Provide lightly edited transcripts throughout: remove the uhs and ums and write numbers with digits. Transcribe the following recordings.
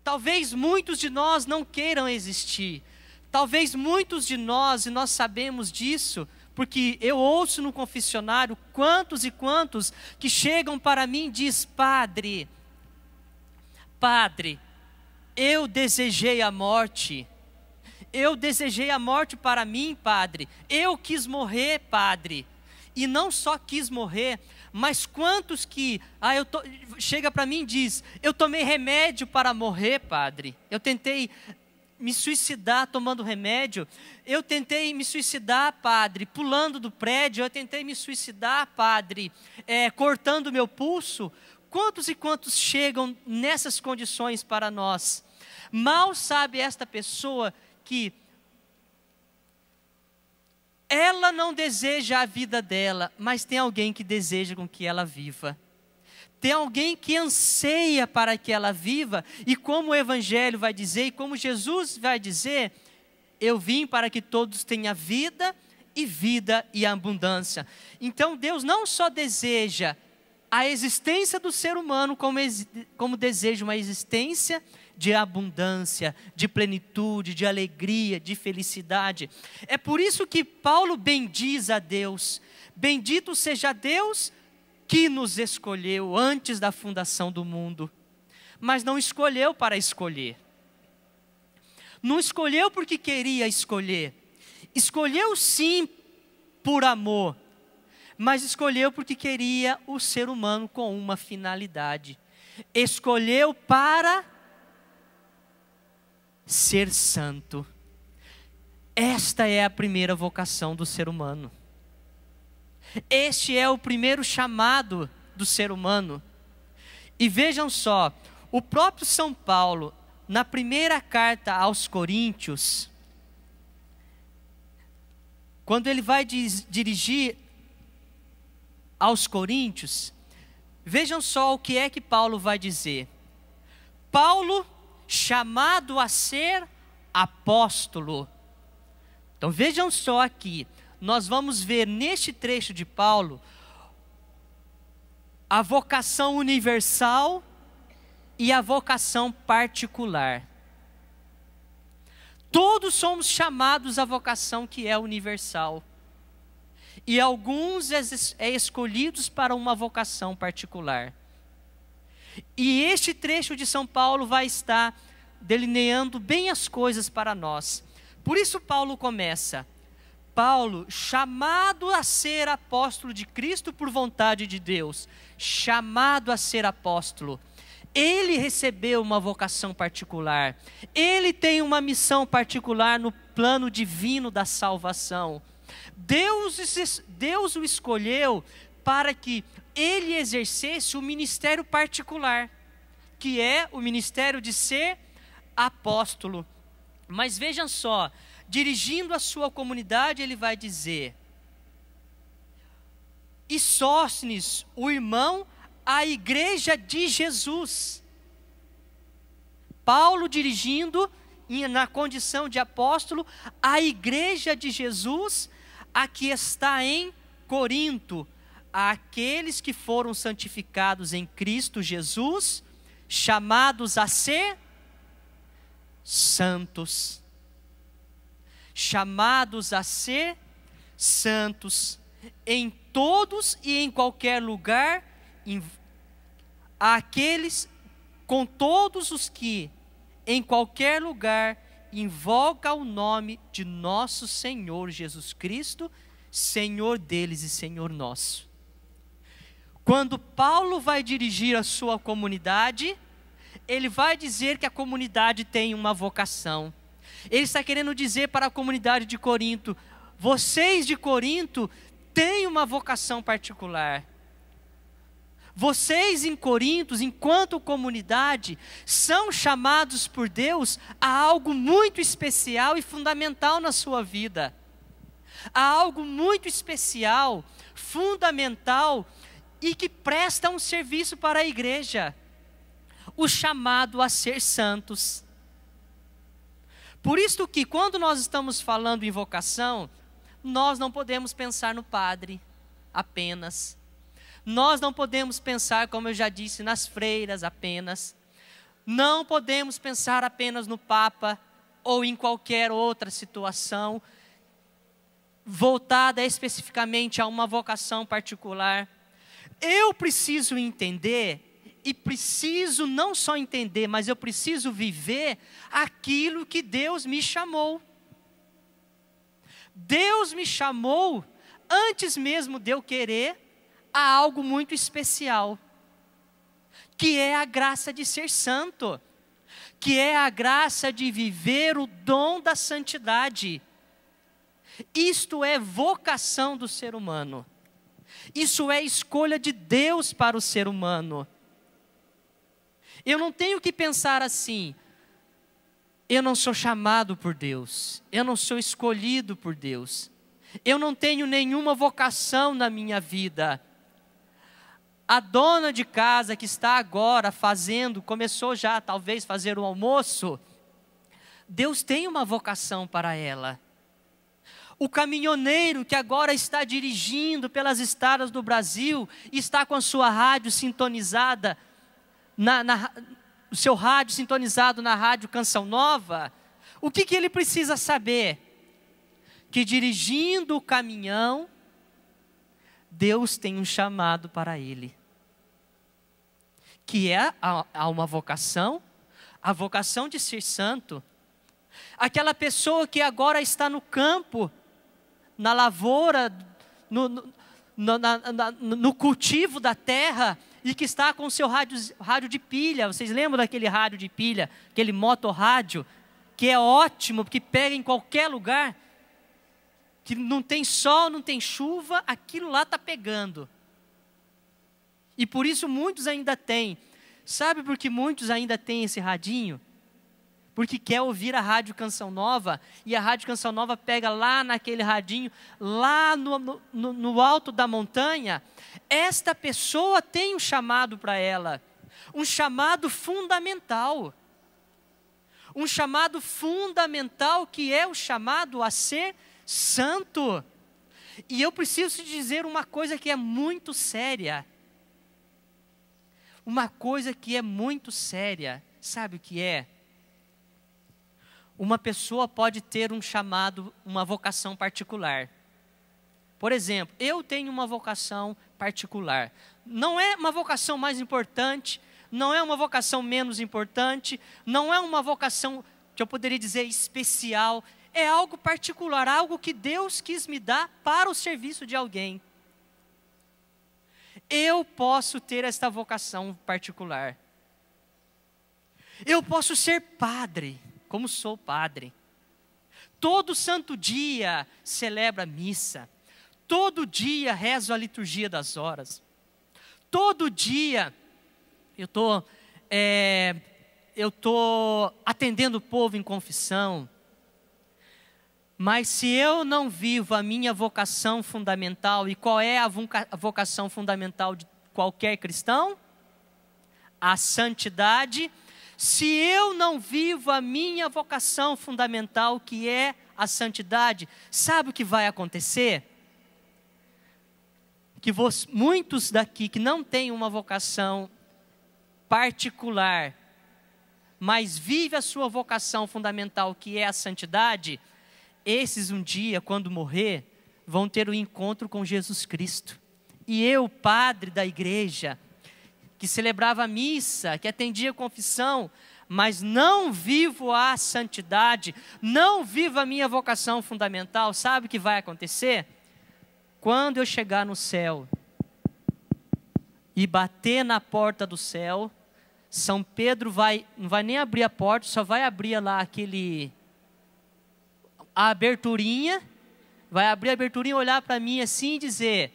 Talvez muitos de nós não queiram existir. Talvez muitos de nós, e nós sabemos disso, porque eu ouço no confessionário quantos e quantos que chegam para mim e diz: Padre, eu desejei a morte. Eu desejei a morte para mim, Padre. Eu quis morrer, Padre. E não só quis morrer, mas quantos que chega para mim e diz: eu tomei remédio para morrer, Padre. Eu tentei me suicidar tomando remédio. Eu tentei me suicidar, Padre, pulando do prédio. Eu tentei me suicidar, Padre, cortando meu pulso. Quantos e quantos chegam nessas condições para nós? Mal sabe esta pessoa que ela não deseja a vida dela, mas tem alguém que deseja com que ela viva. Tem alguém que anseia para que ela viva, e como o Evangelho vai dizer, e como Jesus vai dizer, eu vim para que todos tenham vida e abundância. Então Deus não só deseja a existência do ser humano, como deseja uma existência de abundância, de plenitude, de alegria, de felicidade. É por isso que Paulo bendiz a Deus. Bendito seja Deus que nos escolheu antes da fundação do mundo. Mas não escolheu para escolher. Não escolheu porque queria escolher. Escolheu sim por amor. Mas escolheu porque queria o ser humano com uma finalidade. Escolheu para ser santo. Esta é a primeira vocação do ser humano. Este é o primeiro chamado do ser humano. E vejam só, o próprio São Paulo, na primeira carta aos Coríntios, quando ele vai dirigir aos Coríntios, vejam só o que é que Paulo vai dizer. Paulo, chamado a ser apóstolo. Então vejam só aqui, nós vamos ver neste trecho de Paulo a vocação universal e a vocação particular. Todos somos chamados à vocação que é universal. E alguns escolhidos para uma vocação particular. E este trecho de São Paulo vai estar delineando bem as coisas para nós. Por isso Paulo começa: Paulo, chamado a ser apóstolo de Cristo por vontade de Deus. Chamado a ser apóstolo. Ele recebeu uma vocação particular. Ele tem uma missão particular no plano divino da salvação. Deus o escolheu para que ele exercesse o ministério particular, que é o ministério de ser apóstolo. Mas vejam só, dirigindo a sua comunidade, ele vai dizer: e Sóstenes, o irmão, a igreja de Jesus. Paulo dirigindo, na condição de apóstolo, a igreja de Jesus, a que está em Corinto, aqueles que foram santificados em Cristo Jesus, chamados a ser santos. Chamados a ser santos em todos e em qualquer lugar, aqueles com todos os que em qualquer lugar invoca o nome de nosso Senhor Jesus Cristo, Senhor deles e Senhor nosso. Quando Paulo vai dirigir a sua comunidade, ele vai dizer que a comunidade tem uma vocação. Ele está querendo dizer para a comunidade de Corinto: vocês de Corinto têm uma vocação particular. Vocês em Corinto, enquanto comunidade, são chamados por Deus a algo muito especial e fundamental na sua vida. A algo muito especial, fundamental e que presta um serviço para a igreja. O chamado a ser santos. Por isso que quando nós estamos falando em vocação, nós não podemos pensar no padre apenas. Nós não podemos pensar, como eu já disse, nas freiras apenas. Não podemos pensar apenas no Papa ou em qualquer outra situação voltada especificamente a uma vocação particular. Eu preciso entender, e preciso não só entender, mas eu preciso viver aquilo que Deus me chamou. Deus me chamou, antes mesmo de eu querer, a algo muito especial, que é a graça de ser santo, que é a graça de viver o dom da santidade. Isto é vocação do ser humano. Isso é escolha de Deus para o ser humano. Eu não tenho que pensar assim: eu não sou chamado por Deus, eu não sou escolhido por Deus, eu não tenho nenhuma vocação na minha vida. A dona de casa que está agora começou já talvez fazer o almoço, Deus tem uma vocação para ela. O caminhoneiro que agora está dirigindo pelas estradas do Brasil, está com a sua rádio sintonizada, o seu rádio sintonizado na rádio Canção Nova, o que ele precisa saber? Que dirigindo o caminhão, Deus tem um chamado para ele. Que é uma vocação, a vocação de ser santo. Aquela pessoa que agora está no campo, na lavoura, no cultivo da terra, e que está com o seu rádio de pilha. Vocês lembram daquele rádio de pilha, aquele motorrádio, que é ótimo, porque pega em qualquer lugar, que não tem sol, não tem chuva, aquilo lá está pegando. E por isso muitos ainda têm. Sabe por que muitos ainda têm esse radinho? Porque quer ouvir a Rádio Canção Nova, e a Rádio Canção Nova pega lá naquele radinho, lá no alto da montanha. Esta pessoa tem um chamado para ela, um chamado fundamental. Um chamado fundamental, que é o chamado a ser santo. E eu preciso te dizer uma coisa que é muito séria. Uma coisa que é muito séria. Sabe o que é? Uma pessoa pode ter um chamado, uma vocação particular. Por exemplo, eu tenho uma vocação particular. Não é uma vocação mais importante, não é uma vocação menos importante, não é uma vocação que eu poderia dizer especial. É algo particular, algo que Deus quis me dar para o serviço de alguém. Eu posso ter esta vocação particular. Eu posso ser padre, como sou padre. Todo santo dia celebro a missa. Todo dia rezo a liturgia das horas. Todo dia eu estou atendendo o povo em confissão. Mas se eu não vivo a minha vocação fundamental, e qual é a vocação fundamental de qualquer cristão? A santidade. Se eu não vivo a minha vocação fundamental, que é a santidade, sabe o que vai acontecer? Que muitos daqui que não têm uma vocação particular, mas vive a sua vocação fundamental, que é a santidade, esses um dia, quando morrer, vão ter um encontro com Jesus Cristo. E eu, padre da igreja, que celebrava a missa, que atendia a confissão, mas não vivo a santidade, não vivo a minha vocação fundamental, sabe o que vai acontecer? Quando eu chegar no céu e bater na porta do céu, São Pedro não vai nem abrir a porta, só vai abrir lá a aberturinha, vai abrir a aberturinha, olhar para mim assim e dizer: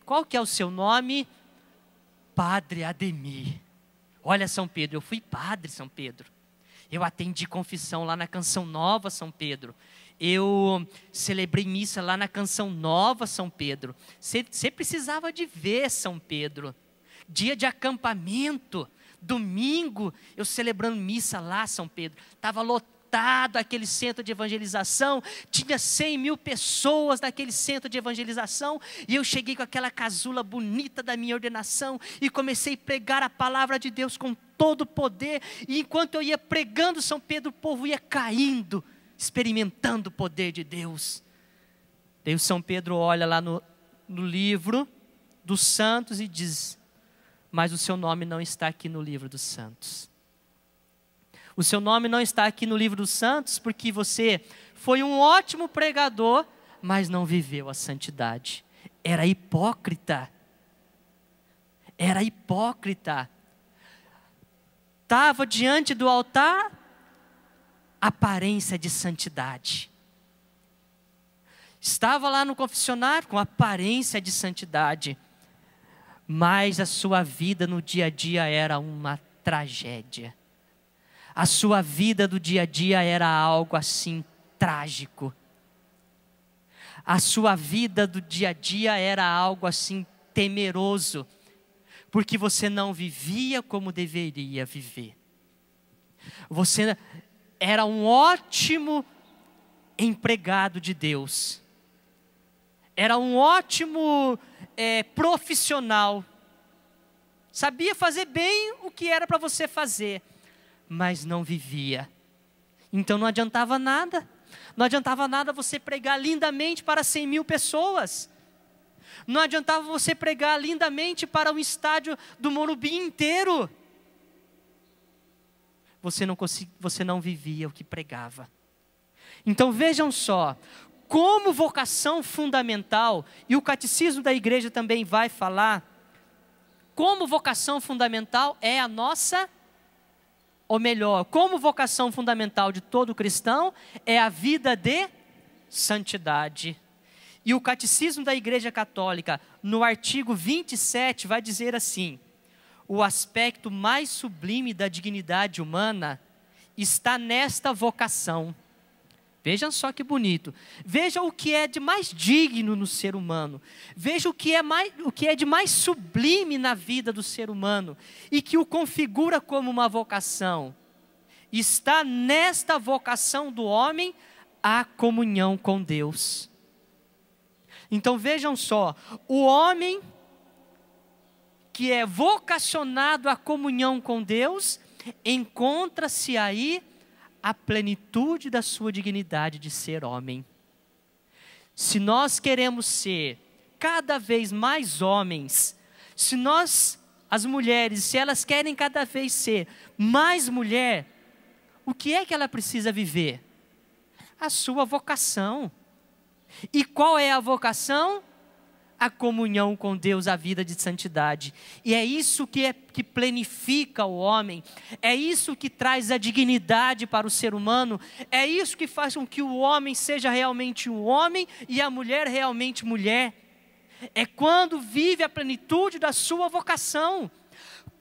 qual que é o seu nome? Padre Ademir. Olha, São Pedro, eu fui padre, São Pedro. Eu atendi confissão lá na Canção Nova, São Pedro. Eu celebrei missa lá na Canção Nova, São Pedro. Você precisava de ver, São Pedro. Dia de acampamento, domingo, eu celebrando missa lá, São Pedro. Estava lotado aquele centro de evangelização, tinha 100.000 pessoas naquele centro de evangelização, e eu cheguei com aquela casula bonita da minha ordenação, e comecei a pregar a palavra de Deus com todo o poder. E enquanto eu ia pregando São Pedro, o povo ia caindo, experimentando o poder de Deus. Daí o São Pedro olha lá no livro dos santos e diz: mas o seu nome não está aqui no livro dos santos. O seu nome não está aqui no livro dos santos porque você foi um ótimo pregador, mas não viveu a santidade. Era hipócrita. Era hipócrita. Estava diante do altar, aparência de santidade. Estava lá no confessionário com aparência de santidade. Mas a sua vida no dia a dia era uma tragédia. A sua vida do dia a dia era algo assim trágico. A sua vida do dia a dia era algo assim temeroso, porque você não vivia como deveria viver. Você era um ótimo empregado de Deus. Era um ótimo profissional. Sabia fazer bem o que era para você fazer, mas não vivia. Então não adiantava nada. Não adiantava nada você pregar lindamente para 100.000 pessoas. Não adiantava você pregar lindamente para um estádio do Morumbi inteiro. Você não vivia o que pregava. Então vejam só, como vocação fundamental, e o catecismo da igreja também vai falar, como vocação fundamental é a nossa, ou melhor, como vocação fundamental de todo cristão é a vida de santidade. E o catecismo da igreja católica, no artigo 27, vai dizer assim: o aspecto mais sublime da dignidade humana está nesta vocação. Vejam só que bonito. Veja o que é de mais digno no ser humano. Veja o que é de mais sublime na vida do ser humano e que o configura como uma vocação. Está nesta vocação do homem a comunhão com Deus. Então vejam só, o homem que é vocacionado à comunhão com Deus, encontra-se aí a plenitude da sua dignidade de ser homem. Se nós queremos ser cada vez mais homens, se nós, as mulheres, se elas querem cada vez ser mais mulher, o que é que ela precisa viver? A sua vocação. E qual é a vocação? A comunhão com Deus, a vida de santidade. E é isso que plenifica o homem, é isso que traz a dignidade para o ser humano, é isso que faz com que o homem seja realmente um homem e a mulher realmente mulher. É quando vive a plenitude da sua vocação.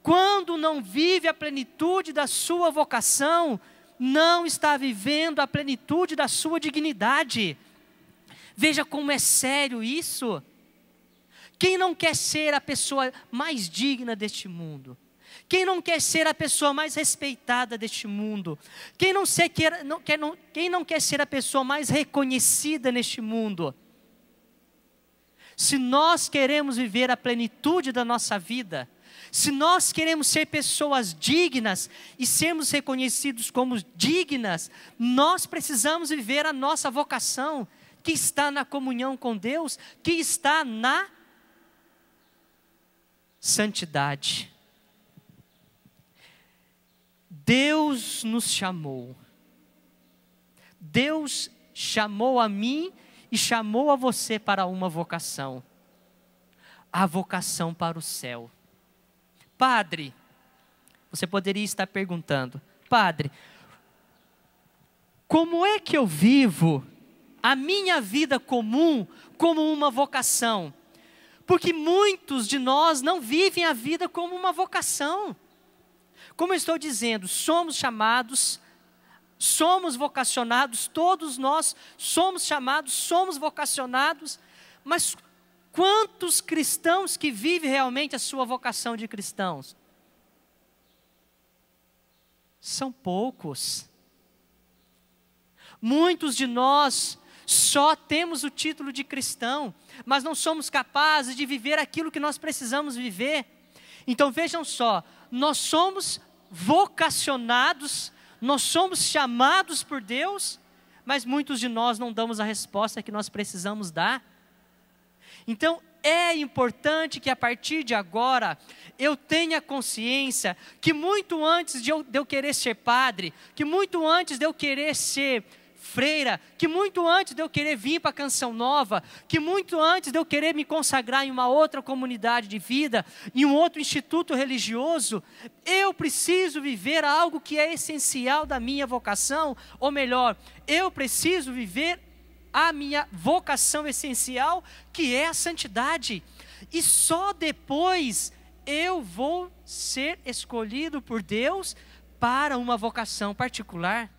Quando não vive a plenitude da sua vocação, não está vivendo a plenitude da sua dignidade. Veja como é sério isso. Quem não quer ser a pessoa mais digna deste mundo? Quem não quer ser a pessoa mais respeitada deste mundo? Quem não quer ser a pessoa mais reconhecida neste mundo? Se nós queremos viver a plenitude da nossa vida, se nós queremos ser pessoas dignas e sermos reconhecidos como dignas, nós precisamos viver a nossa vocação, que está na comunhão com Deus, que está na santidade. Deus nos chamou. Deus chamou a mim e chamou a você para uma vocação. A vocação para o céu. Padre, você poderia estar perguntando: Padre, como é que eu vivo a minha vida comum como uma vocação? Porque muitos de nós não vivem a vida como uma vocação. Como eu estou dizendo, somos chamados, somos vocacionados, todos nós somos chamados, somos vocacionados, mas quantos cristãos que vivem realmente a sua vocação de cristãos? São poucos. Muitos de nós só temos o título de cristão, mas não somos capazes de viver aquilo que nós precisamos viver. Então vejam só, nós somos vocacionados, nós somos chamados por Deus, mas muitos de nós não damos a resposta que nós precisamos dar. Então, é importante que a partir de agora, eu tenha consciência que muito antes de eu querer ser padre, que muito antes de eu querer ser freira, que muito antes de eu querer vir para a Canção Nova, que muito antes de eu querer me consagrar em uma outra comunidade de vida, em um outro instituto religioso, eu preciso viver algo que é essencial da minha vocação, ou melhor, eu preciso viver a minha vocação essencial, que é a santidade. E só depois eu vou ser escolhido por Deus para uma vocação particular.